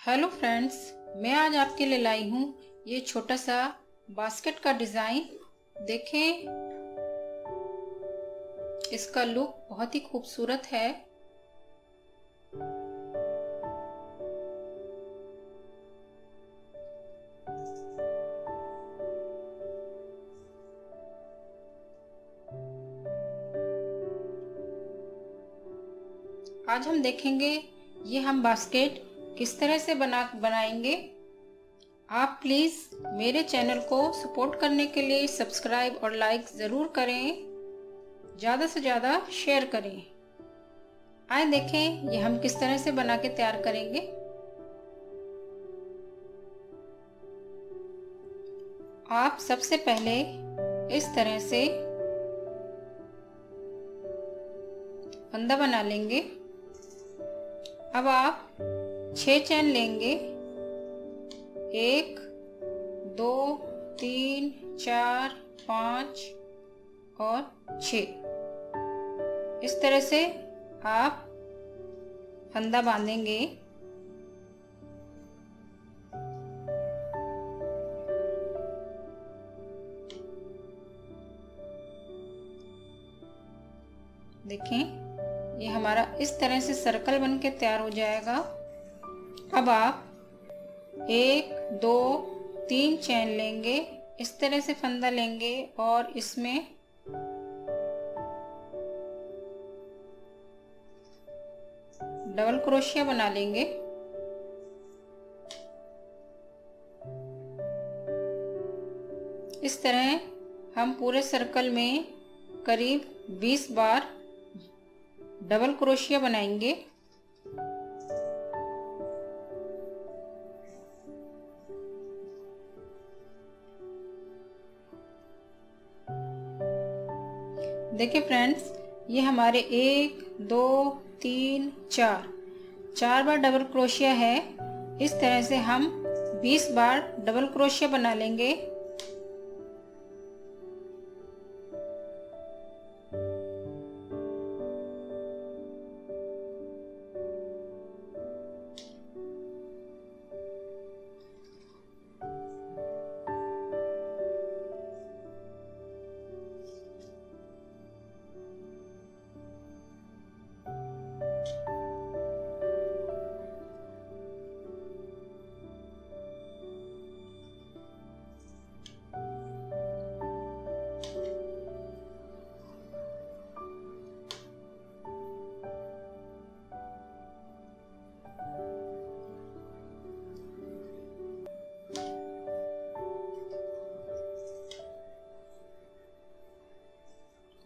Hello friends, मैं आज आपके लिए लाई हूँ ये छोटा सा बास्केट का डिज़ाइन। देखें, इसका लुक बहुत ही खूबसूरत है। आज हम देखेंगे ये हम बास्केट किस तरह से बनाएंगे। आप प्लीज़ मेरे चैनल को सपोर्ट करने के लिए सब्सक्राइब और लाइक ज़रूर करें, ज़्यादा से ज़्यादा शेयर करें। आए देखें ये हम किस तरह से बना के तैयार करेंगे। आप सबसे पहले इस तरह से फंदा बना लेंगे। अब आप 6 चैन लेंगे, 1 2 3 4 5 और 6। इस तरह से आप फंदा बांधेंगे। देखें, ये हमारा इस तरह से सर्कल बन के तैयार हो जाएगा। अब आप 1 2 3 चैन लेंगे, इस तरह से फंदा लेंगे और इसमें डबल क्रोशिया बना लेंगे। इस तरह हम पूरे सर्कल में करीब 20 बार डबल क्रोशिया बनाएंगे। देखिए फ्रेंड्स, ये हमारे 1 2 3 4 बार डबल क्रोशिया है। इस तरह से हम 20 बार डबल क्रोशिया बना लेंगे।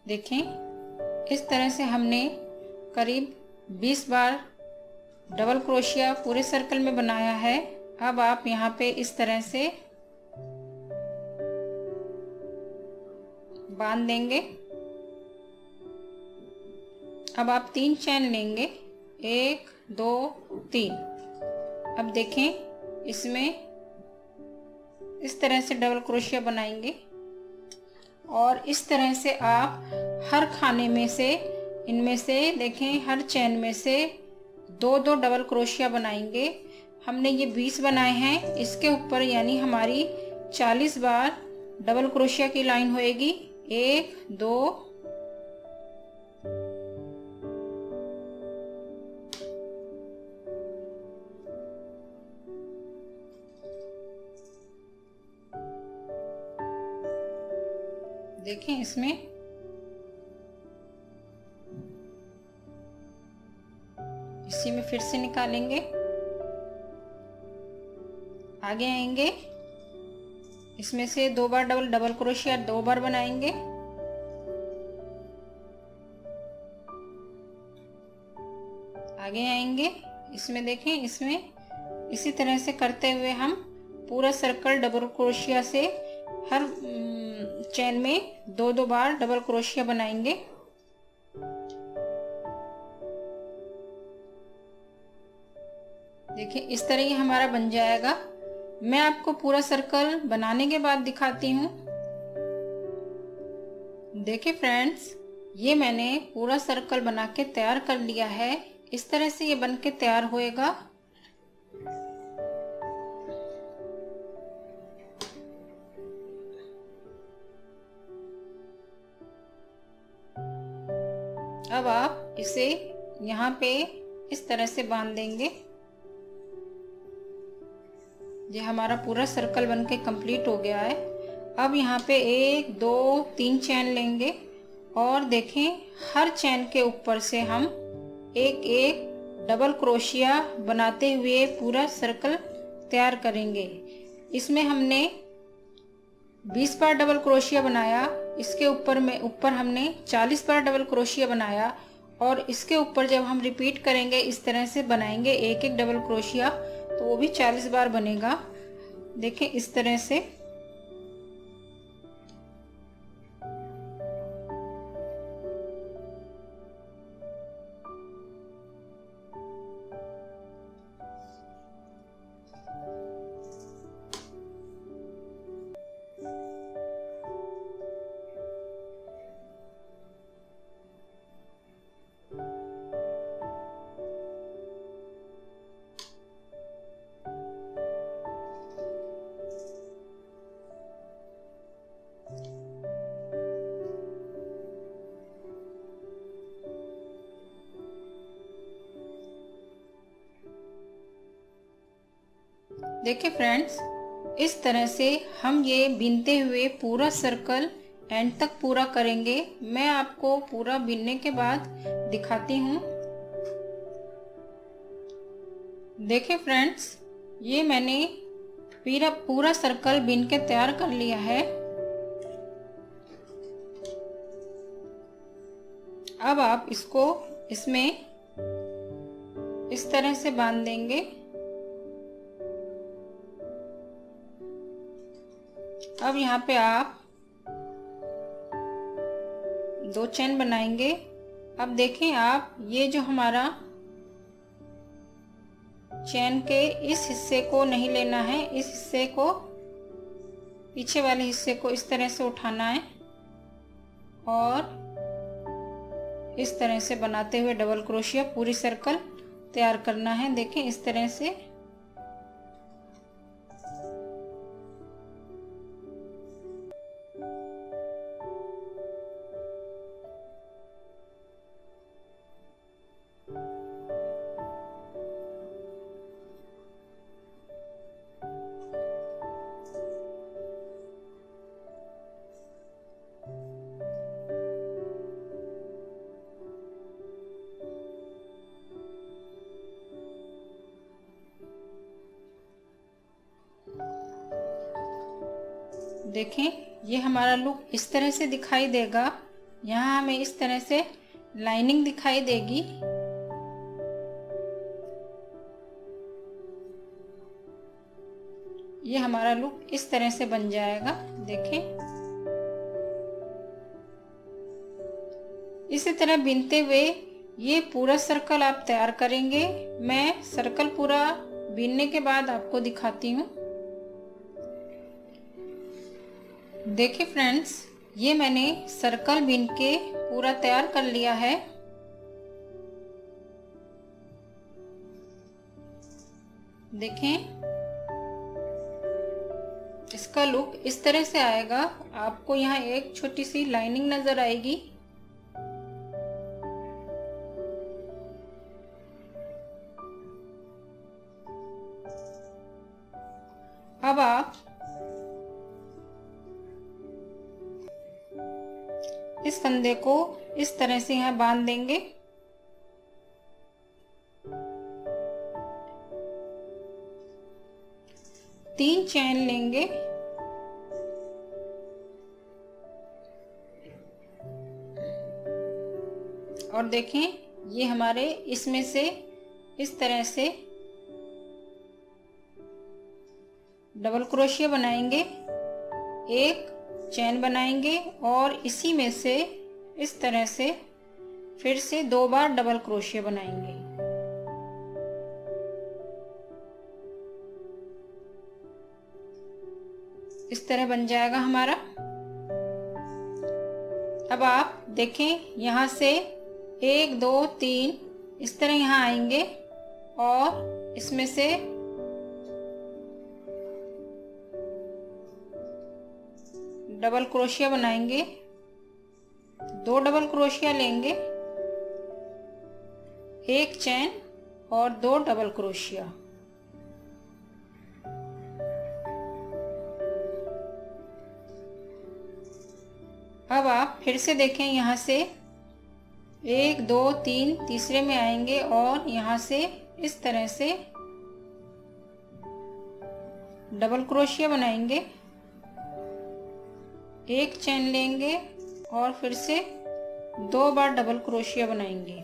देखें, इस तरह से हमने करीब 20 बार डबल क्रोशिया पूरे सर्कल में बनाया है। अब आप यहाँ पे इस तरह से बांध देंगे। अब आप 3 चैन लेंगे, 1 2 3। अब देखें, इसमें इस तरह से डबल क्रोशिया बनाएंगे और इस तरह से आप हर खाने में से, इनमें से देखें, हर चैन में से 2 डबल क्रोशिया बनाएंगे। हमने ये 20 बनाए हैं, इसके ऊपर यानी हमारी 40 बार डबल क्रोशिया की लाइन होएगी। 1 2 देखें, इसमें इसी में फिर से निकालेंगे, आगे आएंगे, इसमें से 2 बार डबल क्रोशिया 2 बार बनाएंगे। आगे आएंगे, इसमें देखें, इसमें इसी तरह से करते हुए हम पूरा सर्कल डबल क्रोशिया से हर चैन में 2 बार डबल क्रोशिया बनाएंगे। देखिए, इस तरह ये हमारा बन जाएगा। मैं आपको पूरा सर्कल बनाने के बाद दिखाती हूँ। देखिए फ्रेंड्स, ये मैंने पूरा सर्कल बना के तैयार कर लिया है। इस तरह से ये बन के तैयार होएगा। इसे यहाँ पे इस तरह से बांध देंगे। ये हमारा पूरा सर्कल बनके कंप्लीट हो गया है। अब यहाँ पे 1 2 3 चैन लेंगे और देखें हर चैन के ऊपर से हम एक एक डबल क्रोशिया बनाते हुए पूरा सर्कल तैयार करेंगे। इसमें हमने 20 बार डबल क्रोशिया बनाया, इसके ऊपर हमने 40 बार डबल क्रोशिया बनाया और इसके ऊपर जब हम रिपीट करेंगे इस तरह से बनाएंगे एक एक डबल क्रोशिया तो वो भी 40 बार बनेगा। देखें इस तरह से। देखिए फ्रेंड्स, इस तरह से हम ये बीनते हुए पूरा सर्कल एंड तक पूरा करेंगे। मैं आपको पूरा बीनने के बाद दिखाती हूँ। देखिए फ्रेंड्स, ये मैंने पूरा सर्कल बीन के तैयार कर लिया है। अब आप इसको इसमें इस तरह से बांध देंगे। अब यहाँ पे आप 2 चैन बनाएंगे। अब देखें आप, ये जो हमारा चैन के इस हिस्से को नहीं लेना है, इस हिस्से को, पीछे वाले हिस्से को इस तरह से उठाना है और इस तरह से बनाते हुए डबल क्रोशिया पूरी सर्कल तैयार करना है। देखें इस तरह से। देखें ये हमारा लुक इस तरह से दिखाई देगा। यहाँ हमें इस तरह से लाइनिंग दिखाई देगी। ये हमारा लुक इस तरह से बन जाएगा। देखें इसी तरह बीनते हुए ये पूरा सर्कल आप तैयार करेंगे। मैं सर्कल पूरा बीनने के बाद आपको दिखाती हूँ। देखिए फ्रेंड्स, ये मैंने सर्कल बीन के पूरा तैयार कर लिया है। देखें इसका लुक इस तरह से आएगा। आपको यहाँ एक छोटी सी लाइनिंग नजर आएगी। अब आप इस फंदे को इस तरह से यहाँ बांध देंगे। तीन चैन लेंगे और देखें ये हमारे इसमें से इस तरह से डबल क्रोशिया बनाएंगे, एक चैन बनाएंगे और इसी में से इस तरह से फिर से 2 बार डबल क्रोशिया बनाएंगे। इस तरह बन जाएगा हमारा। अब आप देखें यहाँ से 1 2 3 इस तरह यहाँ आएंगे और इसमें से डबल क्रोशिया बनाएंगे, 2 डबल क्रोशिया लेंगे एक चैन और 2 डबल क्रोशिया। अब आप फिर से देखें, यहाँ से 1 2 3 तीसरे में आएंगे और यहाँ से इस तरह से डबल क्रोशिया बनाएंगे, एक चैन लेंगे और फिर से 2 बार डबल क्रोशिया बनाएंगे।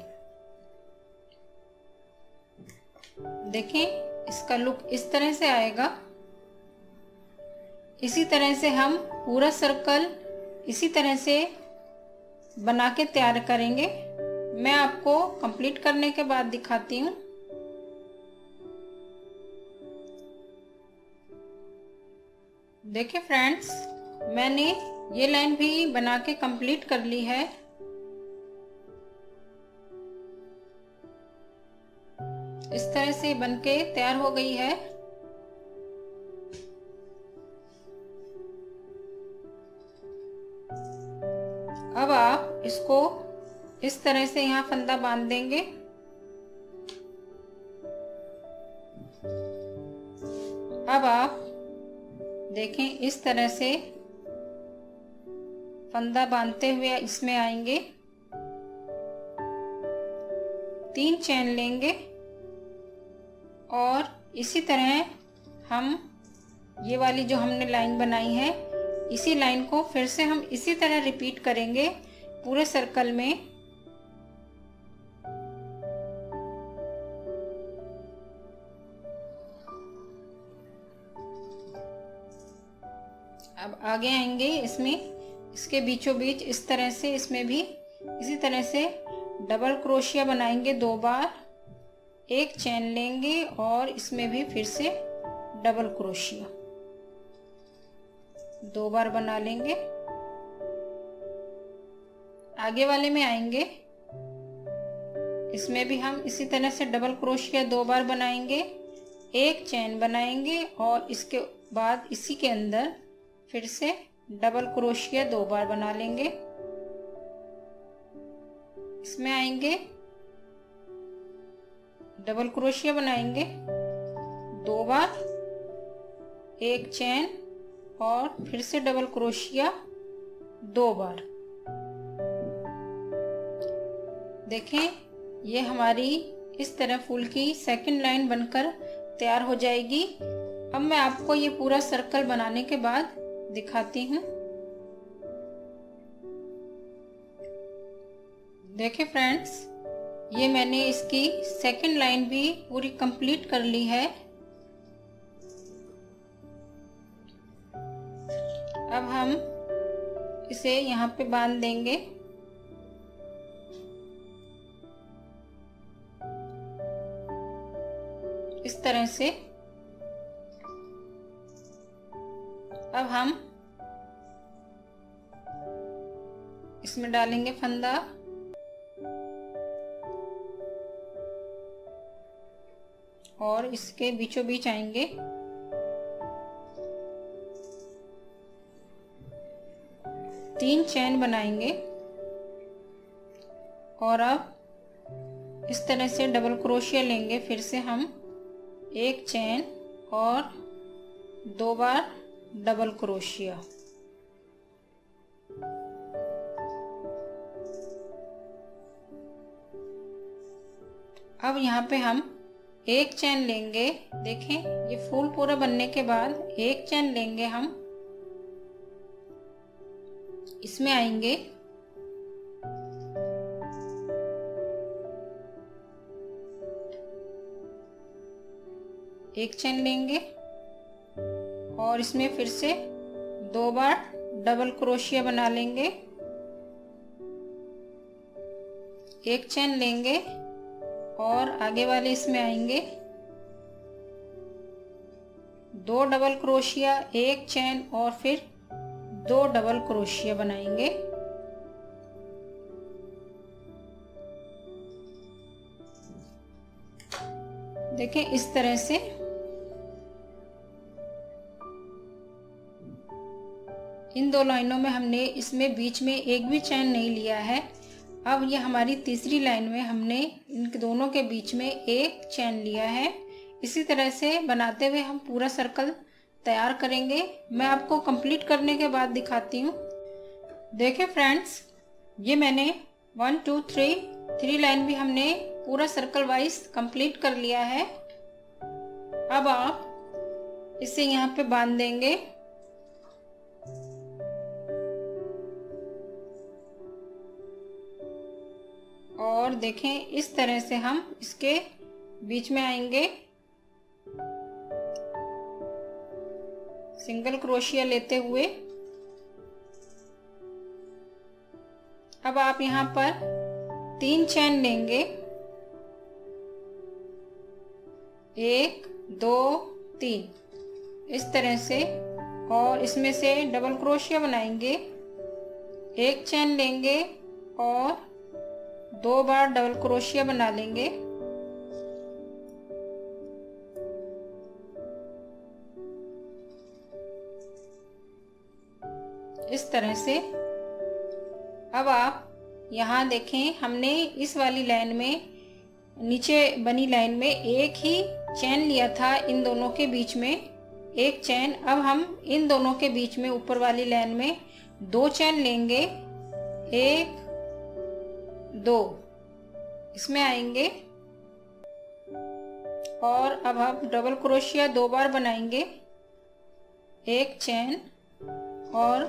देखें, इसका लुक इस तरह से आएगा। इसी तरह से हम पूरा सर्कल इसी तरह से बना के तैयार करेंगे। मैं आपको कंप्लीट करने के बाद दिखाती हूँ। देखिए फ्रेंड्स, मैंने ये लाइन भी बना के कंप्लीट कर ली है। इस तरह से बनके तैयार हो गई है। अब आप इसको इस तरह से यहाँ फंदा बांध देंगे। अब आप देखें, इस तरह से फंदा बांधते हुए इसमें आएंगे, 3 चैन लेंगे और इसी तरह हम ये वाली जो हमने लाइन बनाई है, इसी लाइन को फिर से हम इसी तरह रिपीट करेंगे पूरे सर्कल में। अब आगे आएंगे, इसमें इसके बीचों बीच इस तरह से इसमें भी इसी तरह से डबल क्रोशिया बनाएंगे 2 बार, एक चैन लेंगे और इसमें भी फिर से डबल क्रोशिया 2 बार बना लेंगे। आगे वाले में आएंगे, इसमें भी हम इसी तरह से डबल क्रोशिया 2 बार बनाएंगे, एक चैन बनाएंगे और इसके बाद इसी के अंदर फिर से डबल क्रोशिया 2 बार बना लेंगे। इसमें आएंगे, डबल क्रोशिया बनाएंगे 2 बार, एक चैन और फिर से डबल क्रोशिया 2 बार। देखें, ये हमारी इस तरह फूल की सेकंड लाइन बनकर तैयार हो जाएगी। अब मैं आपको ये पूरा सर्कल बनाने के बाद दिखाती हूँ। देखिए फ्रेंड्स, ये मैंने इसकी सेकंड लाइन भी पूरी कंप्लीट कर ली है। अब हम इसे यहाँ पे बांध देंगे। इस तरह से अब हम इसमें डालेंगे फंदा और इसके बीचों बीच आएंगे, तीन चैन बनाएंगे और अब इस तरह से डबल क्रोशिया लेंगे। फिर से हम एक चैन और 2 बार डबल क्रोशिया। अब यहाँ पे हम एक चैन लेंगे। देखें, ये फूल पूरा बनने के बाद एक चैन लेंगे, हम इसमें आएंगे, एक चैन लेंगे और इसमें फिर से 2 बार डबल क्रोशिया बना लेंगे, एक चैन लेंगे और आगे वाले इसमें आएंगे, 2 डबल क्रोशिया, एक चैन और फिर 2 डबल क्रोशिया बनाएंगे। देखें, इस तरह से इन 2 लाइनों में हमने इसमें बीच में एक भी चैन नहीं लिया है। अब ये हमारी तीसरी लाइन में हमने इन दोनों के बीच में एक चेन लिया है। इसी तरह से बनाते हुए हम पूरा सर्कल तैयार करेंगे। मैं आपको कंप्लीट करने के बाद दिखाती हूँ। देखिए फ्रेंड्स, ये मैंने 1 2 3 लाइन भी हमने पूरा सर्कल वाइज कंप्लीट कर लिया है। अब आप इसे यहाँ पे बांध देंगे। और देखें, इस तरह से हम इसके बीच में आएंगे, सिंगल क्रोशिया लेते हुए। अब आप यहाँ पर 3 चेन लेंगे, 1 2 3 इस तरह से, और इसमें से डबल क्रोशिया बनाएंगे। 1 चेन लेंगे और 2 बार डबल क्रोशिया बना लेंगे। इस तरह से। अब आप यहाँ देखें, हमने इस वाली लाइन में, नीचे बनी लाइन में एक ही चेन लिया था, इन दोनों के बीच में एक चेन। अब हम इन दोनों के बीच में ऊपर वाली लाइन में 2 चेन लेंगे, 1 2 इसमें आएंगे। और अब हम डबल क्रोशिया 2 बार बनाएंगे, 1 चेन और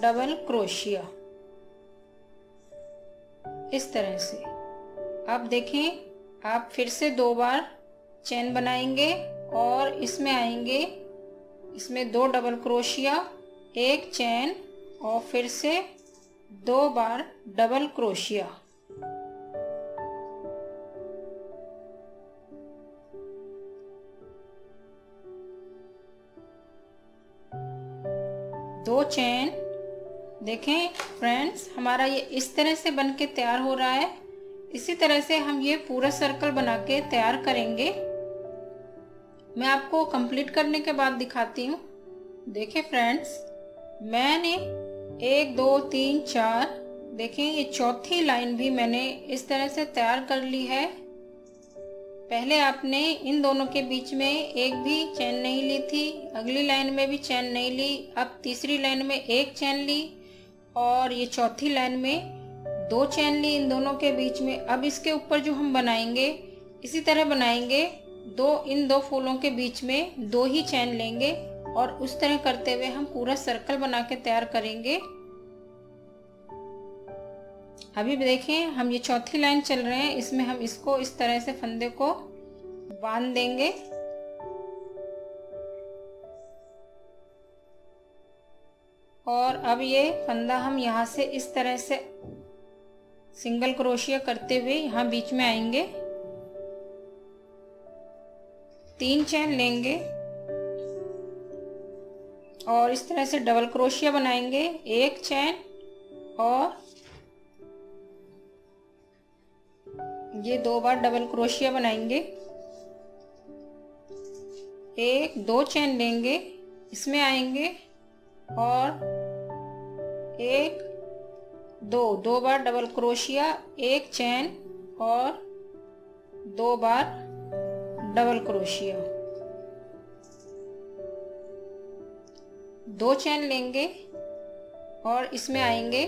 डबल क्रोशिया, इस तरह से। अब देखें, आप फिर से 2 बार चेन बनाएंगे और इसमें आएंगे, इसमें 2 डबल क्रोशिया, 1 चेन और फिर से 2 बार डबल क्रोशिया। दो चेन। देखें फ्रेंड्स, हमारा ये इस तरह से बन के तैयार हो रहा है। इसी तरह से हम ये पूरा सर्कल बना के तैयार करेंगे। मैं आपको कंप्लीट करने के बाद दिखाती हूँ। देखिए फ्रेंड्स, मैंने 1 2 3 4, देखें ये चौथी लाइन भी मैंने इस तरह से तैयार कर ली है। पहले आपने इन दोनों के बीच में एक भी चेन नहीं ली थी, अगली लाइन में भी चेन नहीं ली। अब तीसरी लाइन में एक चेन ली और ये चौथी लाइन में 2 चेन ली इन दोनों के बीच में। अब इसके ऊपर जो हम बनाएंगे, इसी तरह बनाएंगे, इन दो फूलों के बीच में 2 ही चेन लेंगे और उस तरह करते हुए हम पूरा सर्कल बना के तैयार करेंगे। अभी देखें, हम ये चौथी लाइन चल रहे हैं, इसमें हम इसको इस तरह से फंदे को बांध देंगे। और अब ये फंदा हम यहाँ से इस तरह से सिंगल क्रोशिया करते हुए यहाँ बीच में आएंगे, 3 चेन लेंगे और इस तरह से डबल क्रोशिया बनाएंगे, 1 चेन और ये 2 बार डबल क्रोशिया बनाएंगे, 1 2 चेन लेंगे, इसमें आएंगे और 1 2 बार डबल क्रोशिया, 1 चेन और 2 बार डबल क्रोशिया, 2 चेन लेंगे और इसमें आएंगे,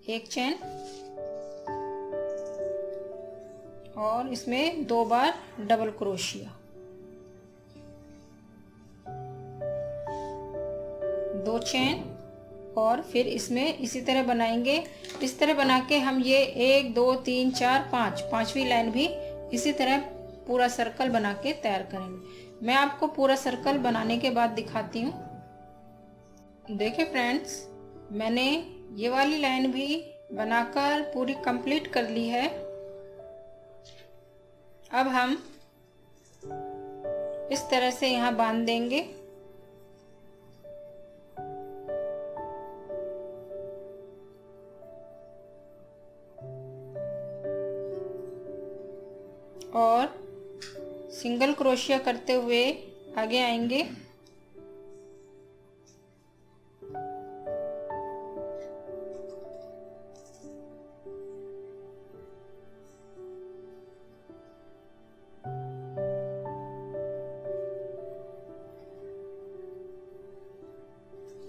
1 चेन और इसमें 2 बार डबल क्रोशिया, 2 चेन और फिर इसमें इसी तरह बनाएंगे। इस तरह बना के हम ये 1 2 3 4 5 पांचवी लाइन भी इसी तरह पूरा सर्कल बना के तैयार करेंगे। मैं आपको पूरा सर्कल बनाने के बाद दिखाती हूँ। देखिए फ्रेंड्स, मैंने ये वाली लाइन भी बनाकर पूरी कंप्लीट कर ली है। अब हम इस तरह से यहाँ बांध देंगे और सिंगल क्रोशिया करते हुए आगे आएंगे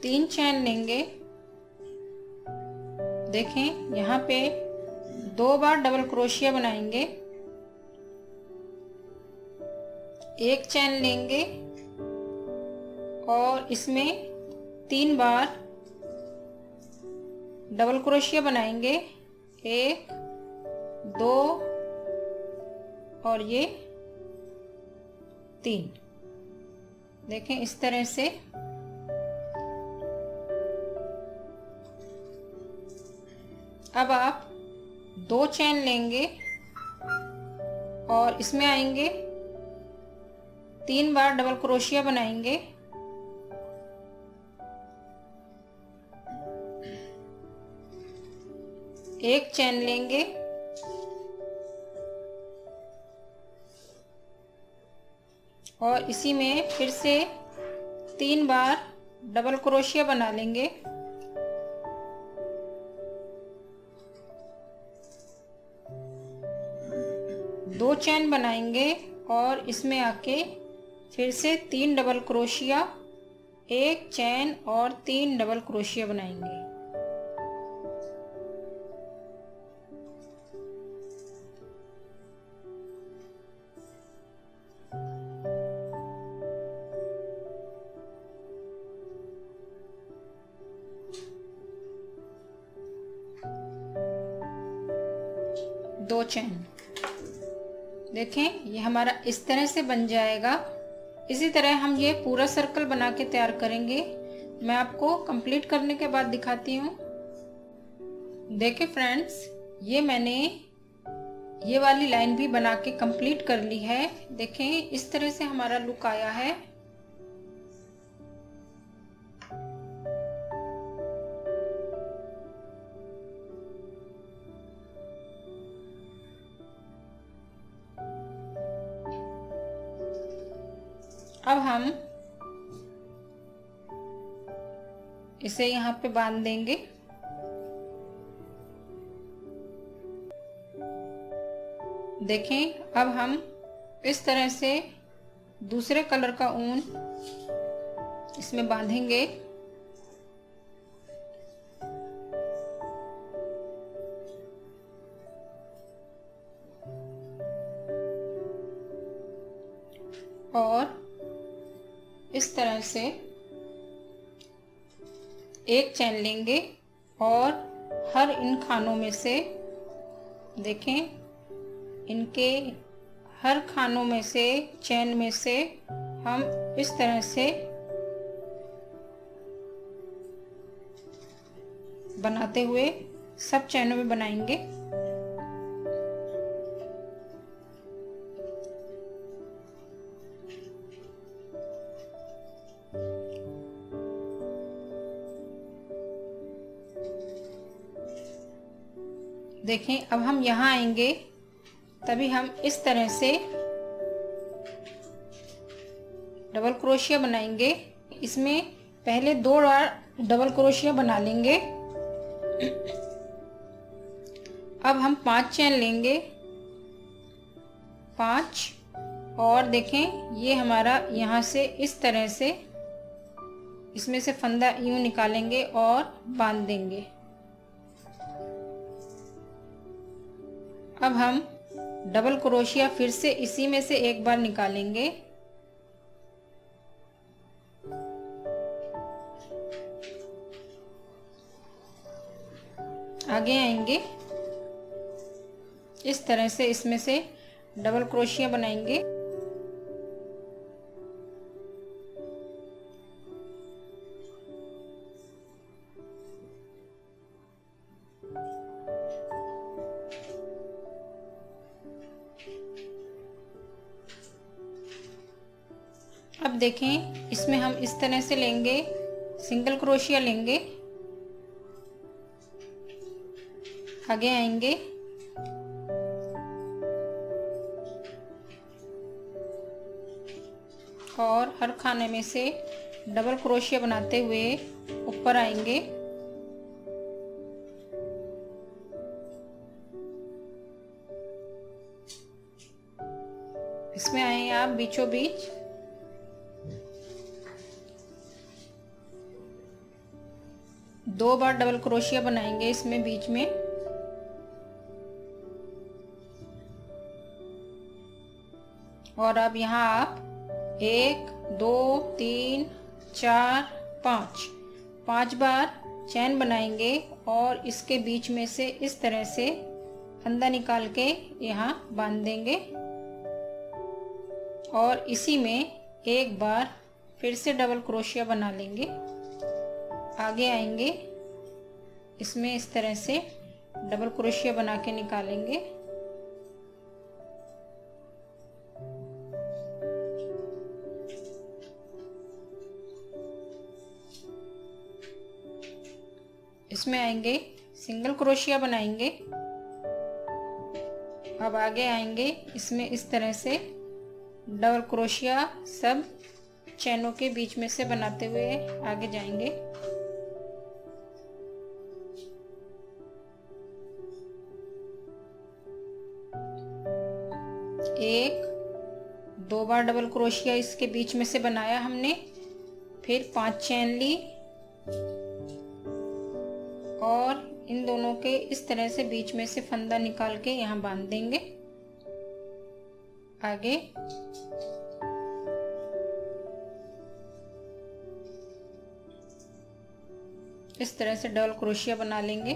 3 चैन लेंगे। देखें यहाँ पे 2 बार डबल क्रोशिया बनाएंगे, एक चैन लेंगे और इसमें 3 बार डबल क्रोशिया बनाएंगे, 1 2 और ये 3। देखें इस तरह से। अब आप 2 चैन लेंगे और इसमें आएंगे, 3 बार डबल क्रोशिया बनाएंगे, एक चैन लेंगे और इसी में फिर से 3 बार डबल क्रोशिया बना लेंगे, दो चैन बनाएंगे और इसमें आके फिर से 3 डबल क्रोशिया, एक चैन और 3 डबल क्रोशिया बनाएंगे। दो चैन। देखें ये हमारा इस तरह से बन जाएगा। इसी तरह हम ये पूरा सर्कल बना के तैयार करेंगे। मैं आपको कंप्लीट करने के बाद दिखाती हूँ। देखें फ्रेंड्स, ये मैंने ये वाली लाइन भी बना के कंप्लीट कर ली है। देखें इस तरह से हमारा लुक आया है। अब हम इसे यहाँ पे बांध देंगे। देखें अब हम इस तरह से दूसरे कलर का ऊन इसमें बांधेंगे। और इस तरह से एक चैन लेंगे और हर इन खानों में से, देखें इनके हर खानों में से, चैन में से हम इस तरह से बनाते हुए सब चैनों में बनाएंगे। देखें अब हम यहाँ आएंगे, तभी हम इस तरह से डबल क्रोशिया बनाएंगे। इसमें पहले 2 बार डबल क्रोशिया बना लेंगे। अब हम 5 चैन लेंगे, 5, और देखें ये हमारा यहाँ से इस तरह से इसमें से फंदा यूं निकालेंगे और बांध देंगे। अब हम डबल क्रोशिया फिर से इसी में से एक बार निकालेंगे। आगे आएंगे, इस तरह से इसमें से डबल क्रोशिया बनाएंगे। अब देखें इसमें हम इस तरह से लेंगे, सिंगल क्रोशिया लेंगे, आगे आएंगे, और हर खाने में से डबल क्रोशिया बनाते हुए ऊपर आएंगे। इसमें आए आप बीचों बीच, 2 बार डबल क्रोशिया बनाएंगे इसमें बीच में। और अब यहाँ आप 1 2 3 4 5 बार चैन बनाएंगे और इसके बीच में से इस तरह से फंदा निकाल के यहाँ बांध देंगे और इसी में एक बार फिर से डबल क्रोशिया बना लेंगे। आगे आएंगे, इसमें इस तरह से डबल क्रोशिया बना के निकालेंगे। इसमें आएंगे, सिंगल क्रोशिया बनाएंगे। अब आगे आएंगे, इसमें इस तरह से डबल क्रोशिया सब चैनों के बीच में से बनाते हुए आगे जाएंगे। एक 2 बार डबल क्रोशिया इसके बीच में से बनाया हमने, फिर 5 चैन ली और इन दोनों के इस तरह से बीच में से फंदा निकाल के यहाँ बांध देंगे। आगे इस तरह से डबल क्रोशिया बना लेंगे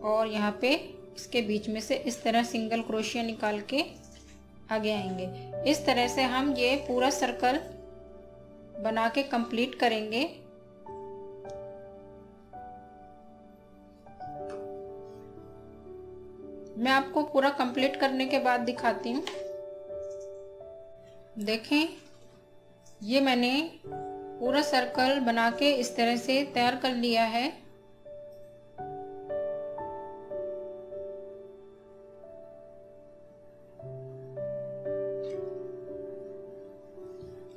और यहाँ पे इसके बीच में से इस तरह सिंगल क्रोशिया निकाल के आगे आएंगे। इस तरह से हम ये पूरा सर्कल बना के कंप्लीट करेंगे। मैं आपको पूरा कंप्लीट करने के बाद दिखाती हूँ। देखें, ये मैंने पूरा सर्कल बना के इस तरह से तैयार कर लिया है।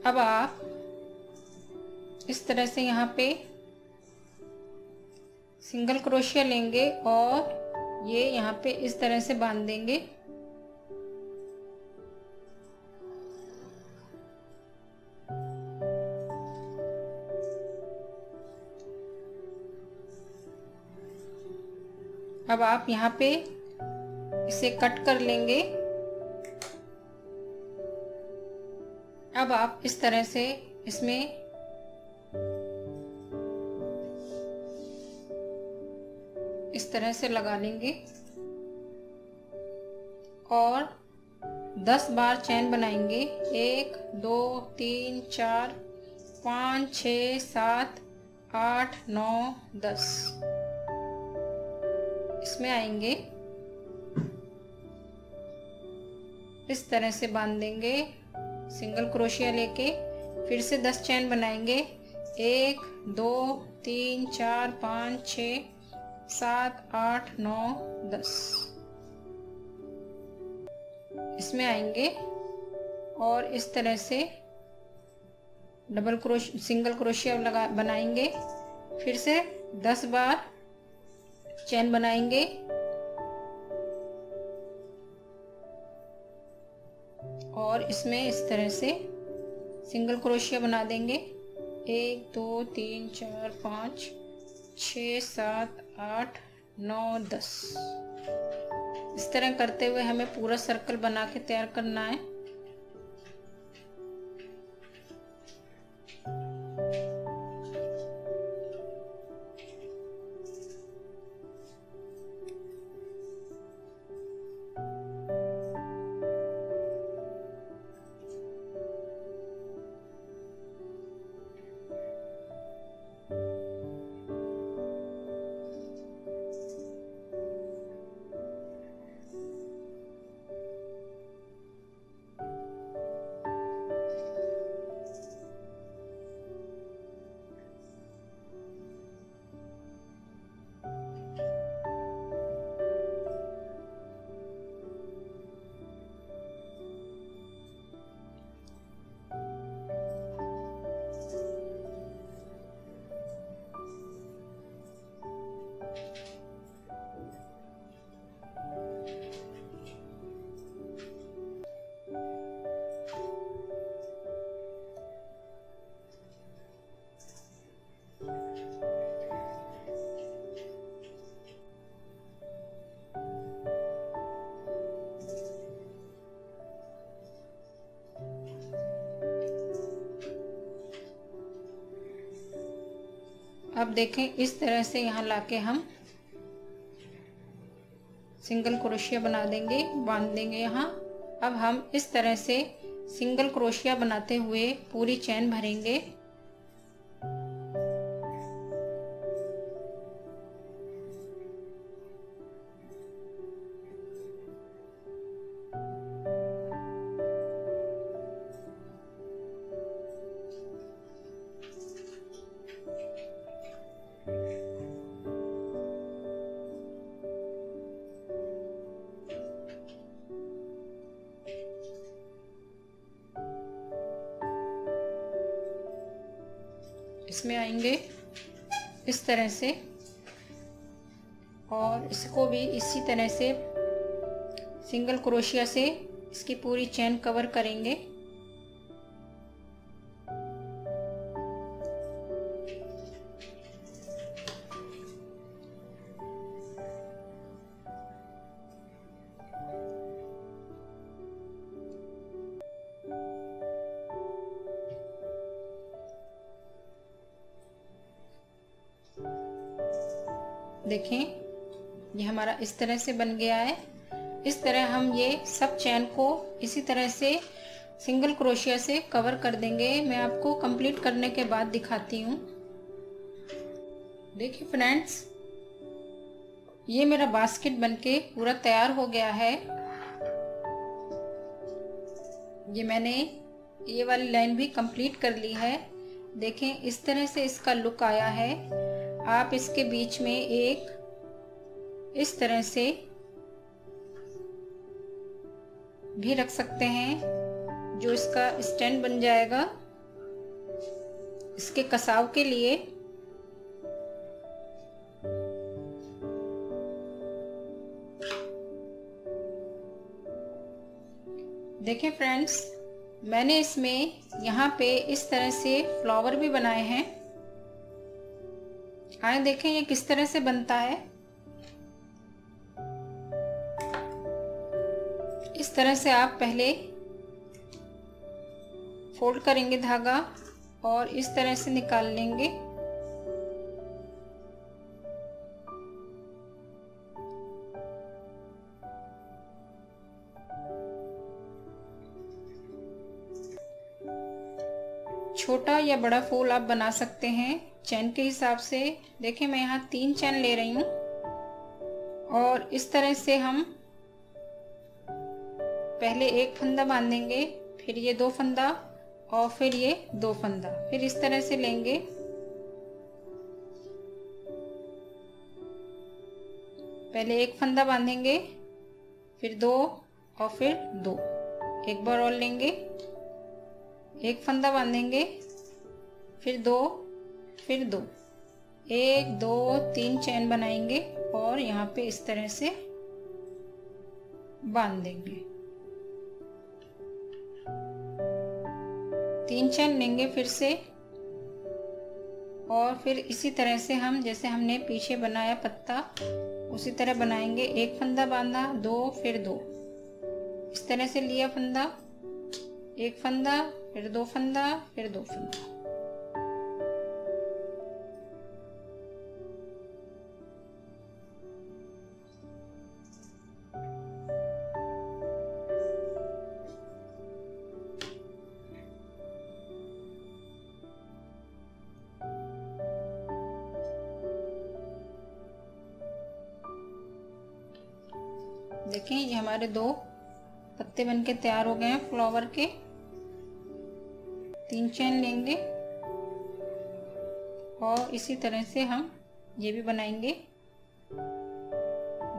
अब आप इस तरह से यहाँ पे सिंगल क्रोशिया लेंगे और ये यहाँ पे इस तरह से बांध देंगे। अब आप यहाँ पे इसे कट कर लेंगे। अब आप इस तरह से इसमें इस तरह से लगा लेंगे और 10 बार चैन बनाएंगे। 1 2 3 4 5 6 7 8 9 10। इसमें आएंगे, इस तरह से बांध देंगे सिंगल क्रोशिया लेके, फिर से 10 चैन बनाएंगे। 1 2 3 4 5 6 7 8 9 10। इसमें आएंगे और इस तरह से सिंगल क्रोशिया बनाएंगे। फिर से 10 बार चैन बनाएंगे और इसमें इस तरह से सिंगल क्रोशिया बना देंगे। 1 2 3 4 5 6 7 8 9 10। इस तरह करते हुए हमें पूरा सर्कल बना के तैयार करना है। अब देखें इस तरह से यहाँ लाके हम सिंगल क्रोशिया बना देंगे, बांध देंगे यहाँ। अब हम इस तरह से सिंगल क्रोशिया बनाते हुए पूरी चेन भरेंगे। इसमें आएंगे इस तरह से और इसको भी इसी तरह से सिंगल क्रोशिया से इसकी पूरी चेन कवर करेंगे। देखें ये हमारा इस तरह से बन गया है। इस तरह हम ये सब चेन को इसी तरह से सिंगल क्रोशिया से कवर कर देंगे। मैं आपको कंप्लीट करने के बाद दिखाती हूँ। देखिए फ्रेंड्स, ये मेरा बास्केट बनके पूरा तैयार हो गया है। ये मैंने ये वाली लाइन भी कंप्लीट कर ली है। देखें इस तरह से इसका लुक आया है। आप इसके बीच में एक इस तरह से भी रख सकते हैं जो इसका स्टैंड बन जाएगा इसके कसाव के लिए। देखें फ्रेंड्स, मैंने इसमें यहाँ पे इस तरह से फ्लावर भी बनाए हैं। आए देखें ये किस तरह से बनता है। इस तरह से आप पहले फोल्ड करेंगे धागा और इस तरह से निकाल लेंगे। छोटा या बड़ा फूल आप बना सकते हैं चैन के हिसाब से। देखिए मैं यहाँ 3 चैन ले रही हूँ और इस तरह से हम पहले एक फंदा बांधेंगे, फिर ये 2 फंदा और फिर ये 2 फंदा, फिर इस तरह से लेंगे। पहले एक फंदा बांधेंगे, फिर 2 और फिर 2, एक बार और लेंगे, एक फंदा बांधेंगे, फिर 2, फिर 2, 1 2 3 चैन बनाएंगे और यहाँ पे इस तरह से बांध देंगे। 3 चैन लेंगे फिर से और फिर इसी तरह से हम जैसे हमने पीछे बनाया पत्ता उसी तरह बनाएंगे। एक फंदा बांधा, 2 फिर 2, इस तरह से लिया फंदा, एक फंदा, फिर 2 फंदा, फिर 2 फंदा। देखें ये हमारे 2 पत्ते बनके तैयार हो गए हैं फ्लावर के। 3 चैन लेंगे और इसी तरह से हम ये भी बनाएंगे।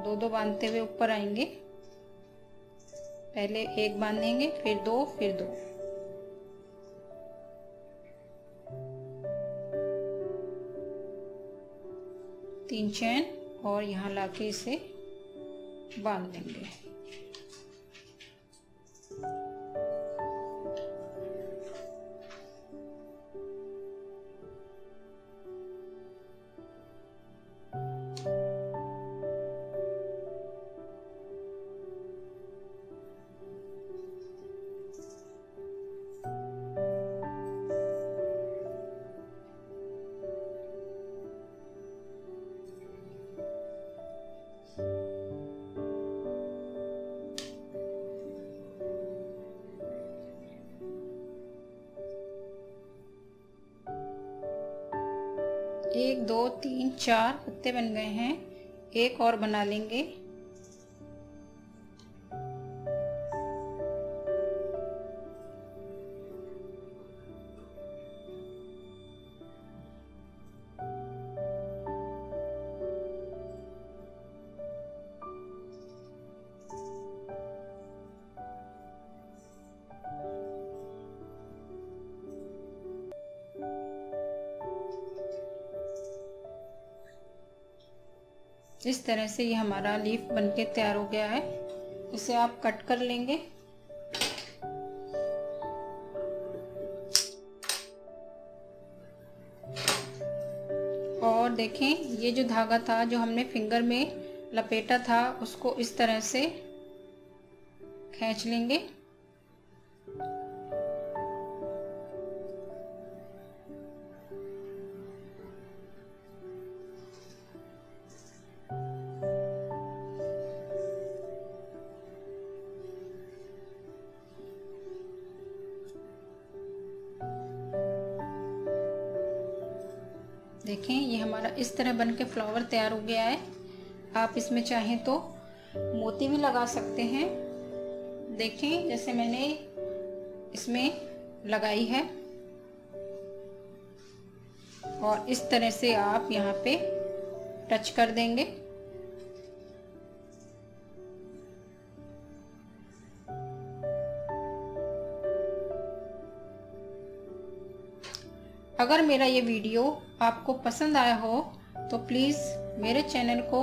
2 बांधते हुए ऊपर आएंगे। पहले एक बांधेंगे, फिर 2, फिर 2। तीन चैन और यहाँ लाके इसे बांध देंगे। एक, दो, तीन, चार पत्ते बन गए हैं। एक और बना लेंगे। इस तरह से ये हमारा लीफ बनके तैयार हो गया है। इसे आप कट कर लेंगे। और देखें, ये जो धागा था जो हमने फिंगर में लपेटा था उसको इस तरह से खींच लेंगे। देखें, ये हमारा इस तरह बन के फ्लावर तैयार हो गया है। आप इसमें चाहें तो मोती भी लगा सकते हैं। देखें, जैसे मैंने इसमें लगाई है। और इस तरह से आप यहाँ पे टच कर देंगे। अगर मेरा ये वीडियो आपको पसंद आया हो तो प्लीज़ मेरे चैनल को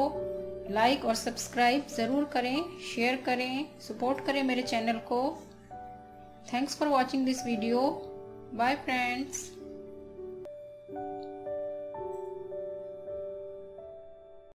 लाइक और सब्सक्राइब ज़रूर करें, शेयर करें, सपोर्ट करें मेरे चैनल को। Thanks for watching this video. Bye friends.